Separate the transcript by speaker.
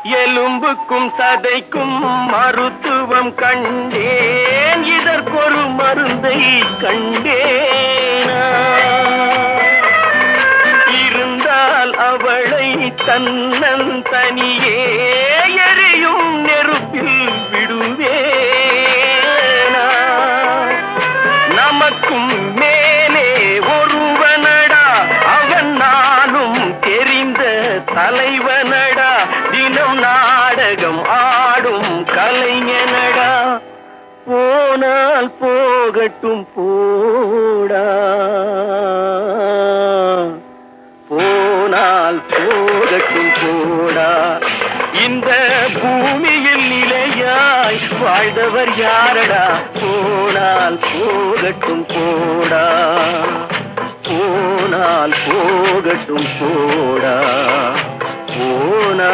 Speaker 1: எலும்புக்கும் சதைக்கும் மருத்துவம் கண்டேன், இதற்கொரு மருந்தை கண்டேனா? இருந்தால் அவளை தன்னந்தனியே எரியும் நெருப்பில் விடுவேனா? நமக்கும் மேலே ஒருவனடா, அவன் நானும் தெரிந்த தலைவனடா, தினம் நாடகம் ஆடும் கலைஞனடா. போனால் போகட்டும் போடா, போனால் போகட்டும் போடா. இந்த பூமியில் நிலையாய் வாழ்ந்தவர் யாரடா? போனால் போகட்டும் போடா, போனால் போகட்டும் போடா, போனா